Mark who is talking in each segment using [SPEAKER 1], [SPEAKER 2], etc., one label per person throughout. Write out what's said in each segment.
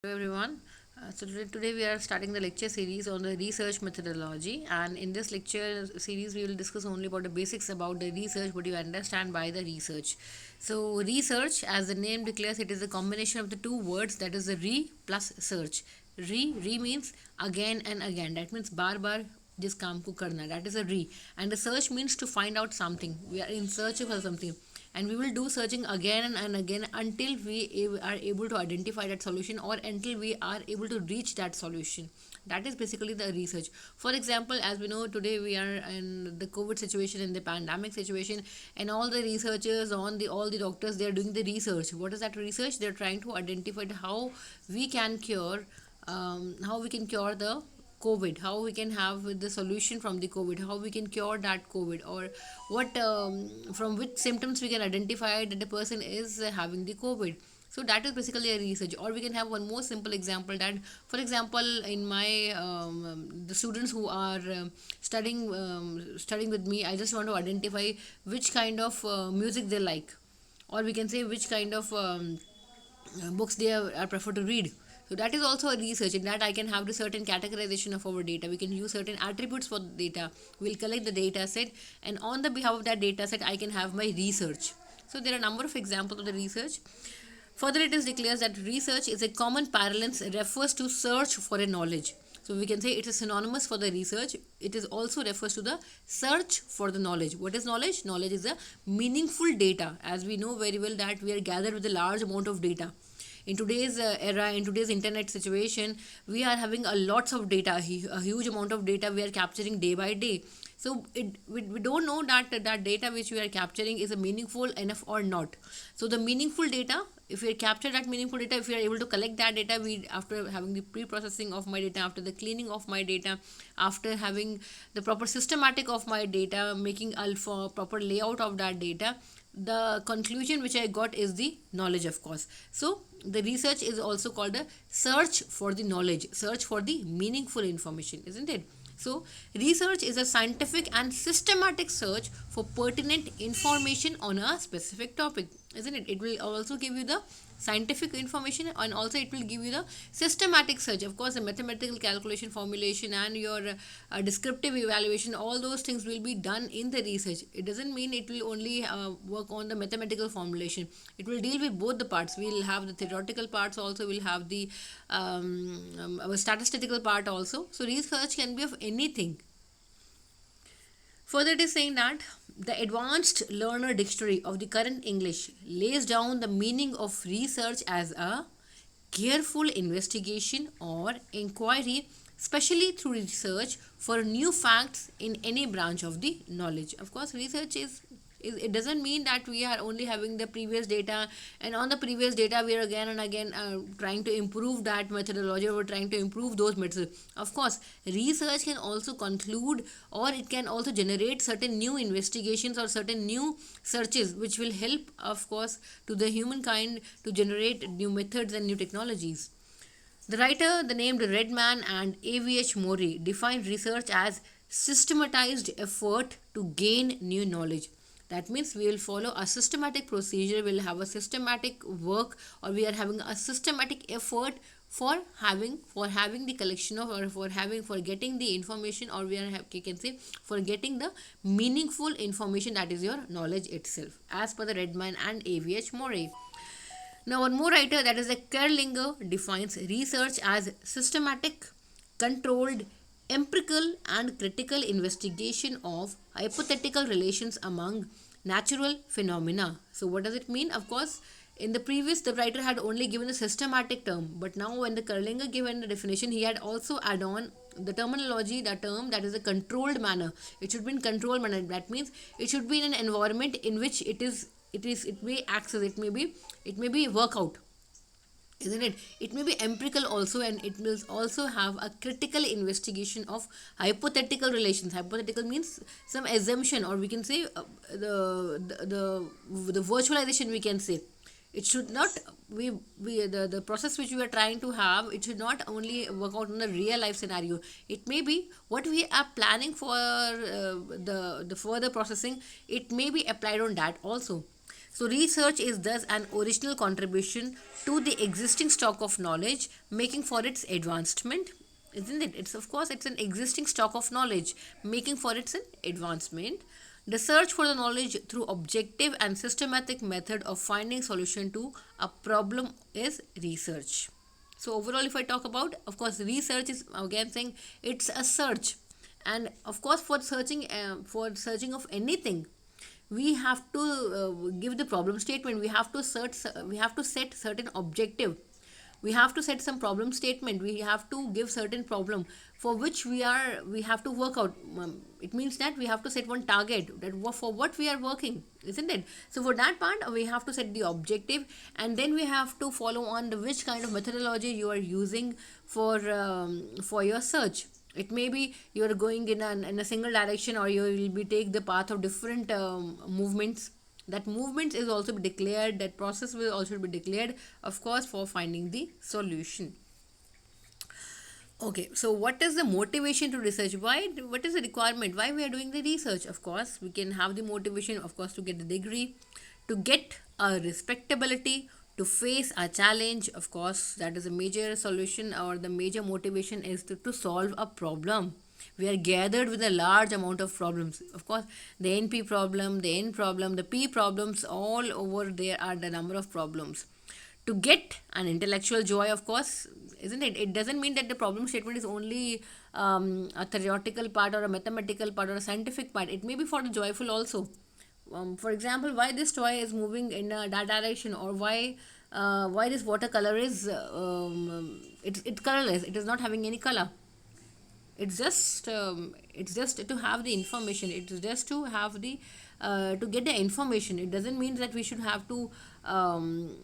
[SPEAKER 1] Hello everyone. Today we are starting the lecture series on the research methodology, and in this lecture series we will discuss only about the basics about the research, what you understand by the research. So research, as the name declares, it is a combination of the two words, that is the re plus search. Re means again and again, that means bar bar जिस काम को करना, that is a re, and the search means to find out something, we are in search of something, and we will do searching again and again until we are able to identify that solution, or until we are able to reach that solution. That is basically the research. For example, as we know, today we are in the COVID situation, in the pandemic situation, and all the researchers on the all the doctors, they are doing the research. What is that research? They are trying to identify how we can cure, how we can cure the COVID, how we can have the solution from the COVID, how we can cure that COVID, or what from which symptoms we can identify that the person is having the COVID. So that is basically a research. Or we can have one more simple example, that, for example, in my the students who are studying with me, I just want to identify which kind of music they like, or we can say which kind of books they are prefer to read. So that is also a research. In that, I can have the certain categorization of our data. We can use certain attributes for the data. We'll collect the data set, and on the behalf of that data set, I can have my research. So there are a number of examples of the research. Further, it is declares that research is a common parlance, refers to search for a knowledge. So we can say it is synonymous for the research. It is also refers to the search for the knowledge. What is knowledge? Knowledge is a meaningful data. As we know very well that we are gathered with a large amount of data. In today's era, in today's internet situation, we are having a lots of data, a huge amount of data we are capturing day by day. So we don't know that that data which we are capturing is a meaningful enough or not. So the meaningful data, if we capture that meaningful data, if we are able to collect that data, we, after having the pre-processing of my data, after the cleaning of my data, after having the proper systematic of my data, making alpha proper layout of that data, the conclusion which I got is the knowledge, of course. So the research is also called a search for the knowledge, search for the meaningful information, isn't it? So research is a scientific and systematic search for pertinent information on a specific topic, isn't it? It will also give you the scientific information, and also it will give you the systematic search. Of course, the mathematical calculation, formulation, and your descriptive evaluation, all those things will be done in the research. It doesn't mean it will only work on the mathematical formulation. It will deal with both the parts. We'll have the theoretical parts also, we'll have the our statistical part also. So research can be of anything. Further, it is saying that the Advanced Learner Dictionary of the Current English lays down the meaning of research as a careful investigation or inquiry, especially through research for new facts in any branch of the knowledge. Of course, research is, it doesn't mean that we are only having the previous data, and on the previous data we are again and again trying to improve that methodology, or we're trying to improve those methods. Of course, research can also conclude, or it can also generate certain new investigations or certain new searches which will help, of course, to the humankind to generate new methods and new technologies. The writer, the named Redman and A.V.H. Mori, defined research as systematized effort to gain new knowledge. That means we will follow a systematic procedure, we'll have a systematic work, or we are having a systematic effort for having the collection of, or for getting the information, or you can say for getting the meaningful information, that is your knowledge itself, as per the Redman and A.V.H. Mori. Now, one more writer, that is the Kerlinger, defines research as systematic, controlled, empirical, and critical investigation of hypothetical relations among natural phenomena. So, what does it mean? Of course, in the previous, the writer had only given a systematic term, but now when the Kerlinger given the definition, he had also add on the terminology, the term, that is a controlled manner. It should be in controlled manner. That means it should be in an environment in which it may access, it may be workout, isn't it? It may be empirical also, and it will also have a critical investigation of hypothetical relations. Hypothetical means some assumption, or we can say the virtualization, we can say. It should not, the process which we are trying to have, it should not only work out in the real life scenario. It may be what we are planning for, the further processing, it may be applied on that also. So research is thus an original contribution to the existing stock of knowledge, making for its advancement. Isn't it? It's of course it's an existing stock of knowledge, making for its advancement. The search for the knowledge through objective and systematic method of finding solution to a problem is research. So overall, if I talk about, of course, research is again saying it's a search, and of course for searching of anything, we have to give the problem statement. We have to search. We have to set certain objective. We have to set some problem statement. We have to give certain problem for which we have to work out. It means that we have to set one target that for what we are working, isn't it? So for that part we have to set the objective, and then we have to follow on the which kind of methodology you are using for your search. It may be you are going in a single direction, or you will be take the path of different movements. That movement is also be declared, that process will also be declared, of course, for finding the solution. Okay, so what is the motivation to research? What is the requirement? Why we are doing the research? Of course, we can have the motivation, of course, to get the degree, to get a respectability, to face a challenge. Of course, that is a major solution, or the major motivation is to solve a problem. We are gathered with a large amount of problems. Of course, the NP problem, the N problem, the P problems, all over there are the number of problems. To get an intellectual joy, of course, isn't it? It doesn't mean that the problem statement is only a theoretical part or a mathematical part or a scientific part. It may be for the joyful also. For example, why this toy is moving in that direction, or why this watercolor is it's colorless. It is not having any color. It's just to have the information. It's just to have the to get the information. It doesn't mean that we should have to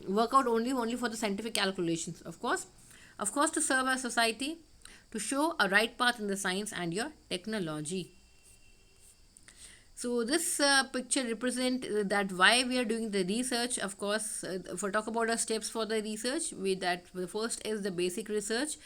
[SPEAKER 1] work out only for the scientific calculations. Of course, to serve our society, to show a right path in the science and your technology. So this picture represent that why we are doing the research. Of course, if we talk about the steps for the research, the first is the basic research.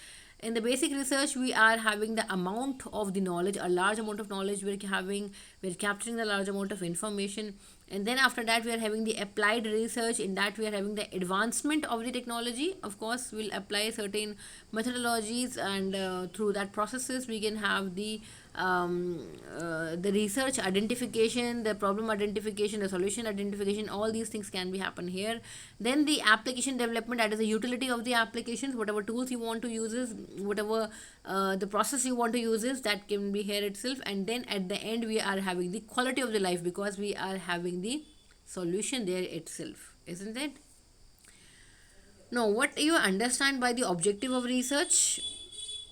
[SPEAKER 1] In the basic research, we are having the amount of the knowledge, a large amount of knowledge we're capturing the large amount of information. And then after that we are having the applied research. In that we are having the advancement of the technology. Of course, we'll apply certain methodologies, and through that processes we can have the research identification, the problem identification, the solution identification. All these things can be happen here. Then the application development, that is the utility of the applications. Whatever tools you want to use is, whatever the process you want to use is, that can be here itself. And then at the end we are having the quality of the life, because we are having the solution there itself, isn't it? Now, what you understand by the objective of research?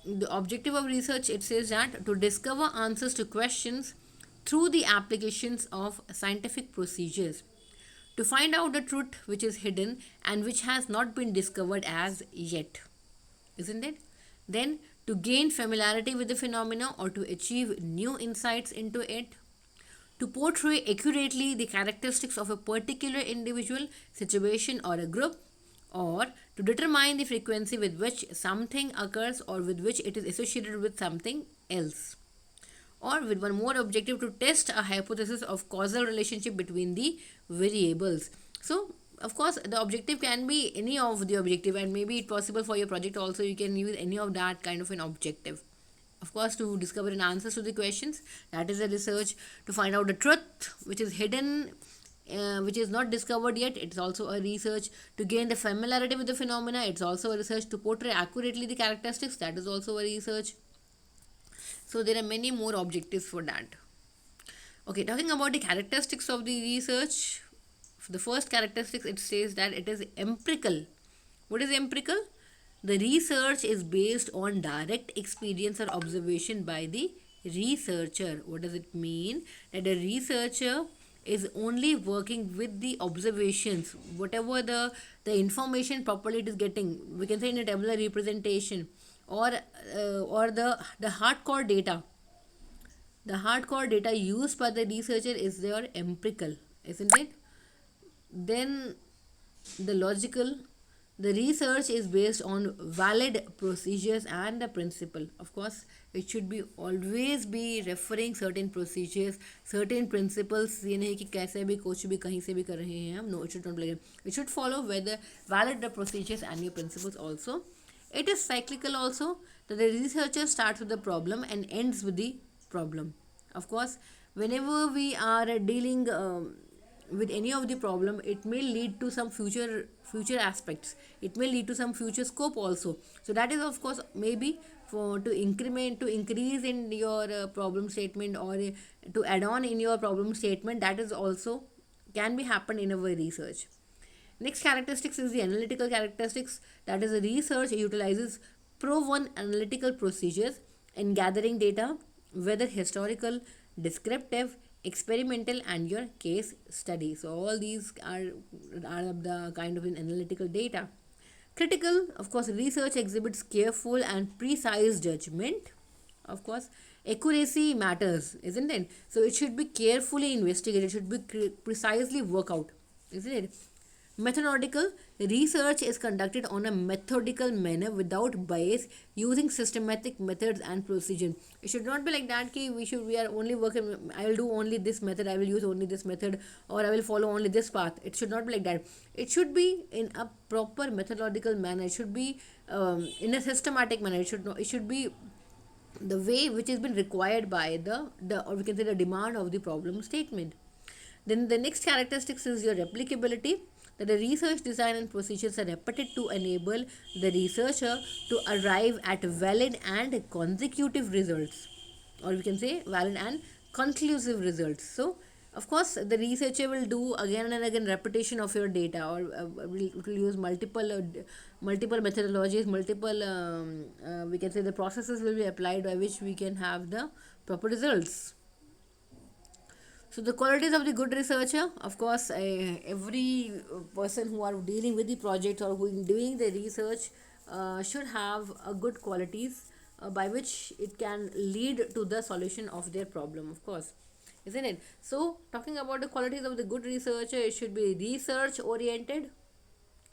[SPEAKER 1] The objective of research, it says that to discover answers to questions through the applications of scientific procedures, to find out the truth which is hidden and which has not been discovered as yet, isn't it? Then to gain familiarity with the phenomena, or to achieve new insights into it, to portray accurately the characteristics of a particular individual, situation, or a group, or to determine the frequency with which something occurs, or with which it is associated with something else, or with one more objective, to test a hypothesis of causal relationship between the variables. So of course the objective can be any of the objective, and maybe it possible for your project also you can use any of that kind of an objective. Of course, to discover an answers to the questions, that is a research. To find out the truth which is hidden, which is not discovered yet, it's also a research. To gain the familiarity with the phenomena, it's also a research. To portray accurately the characteristics, that is also a research. So there are many more objectives for that. Okay, talking about the characteristics of the research, the first characteristics, it says that it is empirical. What is empirical? The research is based on direct experience or observation by the researcher. What does it mean? That the researcher is only working with the observations, whatever the information properly it is getting. We can say in a tabular representation, or the hardcore data. The hardcore data used by the researcher is their empirical, isn't it? Then the logical, The research is based on valid procedures and the principle. Of course, it should be always be referring certain procedures, certain principles. ये नहीं कि कैसे भी कुछ भी कहीं से भी कर रहे हैं हम. No, it should not be like that. It should follow whether valid the procedures and your principles also. It is cyclical also, that the researcher starts with the problem and ends with the problem. Of course, whenever we are dealing with any of the problem, it may lead to some future aspects, it may lead to some future scope also. So that is of course maybe for to increment, to increase in your problem statement, or to add on in your problem statement, that is also can be happen in our research. Next characteristics is the analytical characteristics, that is the research utilizes proven analytical procedures in gathering data, whether historical, descriptive, experimental, and your case study. So all these are of the kind of an analytical data. Critical, of course, research exhibits careful and precise judgment. Of course, accuracy matters, isn't it? So it should be carefully investigated, it should be precisely worked out, isn't it? Methodological, research is conducted on a methodical manner without bias, using systematic methods and procedure. It should not be like that ki we are only working, I will do only this method, I will use only this method, or I will follow only this path. It should not be like that. It should be in a proper methodological manner. It should be in a systematic manner. It should be the way which has been required by the or we can say the demand of the problem statement. Then the next characteristics is your replicability, that the research design and procedures are repeated to enable the researcher to arrive at valid and consecutive results, or we can say valid and conclusive results. So of course the researcher will do again and again repetition of your data, or will use multiple methodologies, multiple we can say the processes will be applied by which we can have the proper results. So the qualities of the good researcher, of course, every person who are dealing with the project or who is doing the research should have a good qualities by which it can lead to the solution of their problem, of course, isn't it? So talking about the qualities of the good researcher, it should be research oriented,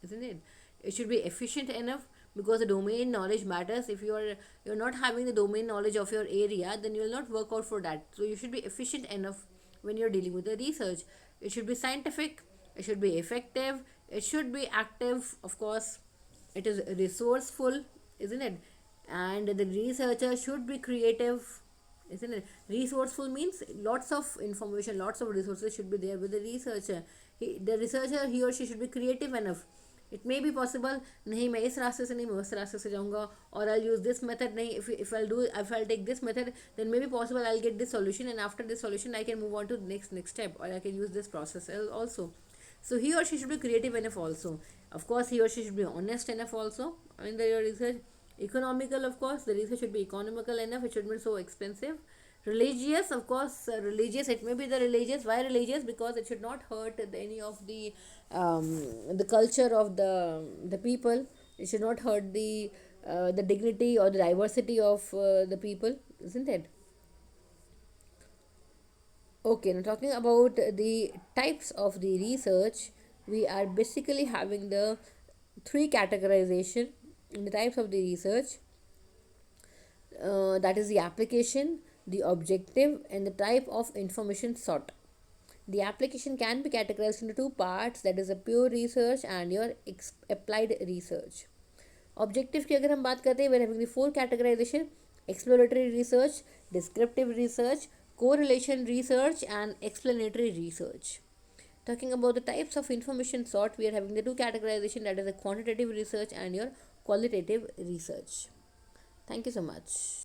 [SPEAKER 1] isn't it? It should be efficient enough, because the domain knowledge matters. If you're not having the domain knowledge of your area, then you will not work out for that. So you should be efficient enough when you're dealing with the research. It should be scientific, it should be effective, it should be active, of course. It is resourceful, isn't it? And the researcher should be creative, isn't it? Resourceful means lots of information, lots of resources should be there with the researcher. The researcher, he or she should be creative enough. It may be possible, नहीं मैं इस रास्ते से नहीं, मैं उस रास्ते से जाऊँगा, or I'll use this method, नहीं, if I'll take this method, then maybe possible I'll get this solution, and after this solution I can move on to the next step, or I can use this process also. So he or she should be creative enough also. Of course, he or she should be honest enough also in the research. Economical, of course, the research should be economical enough, it should not be so expensive. Religious, of course, religious, it may be the religious. Why religious? Because it should not hurt any of the culture of the people. It should not hurt the dignity or the diversity of the people, isn't it? Okay, now talking about the types of the research, we are basically having the three categorization in the types of the research. That is the application, the objective, and the type of information sought. The application can be categorized into two parts, that is a pure research and your applied research. Objective की अगर हम बात करते हैं, we are having the four categorization: exploratory research, descriptive research, correlation research, and explanatory research. Talking about the types of information sought, we are having the two categorization, that is the quantitative research and your qualitative research. Thank you so much.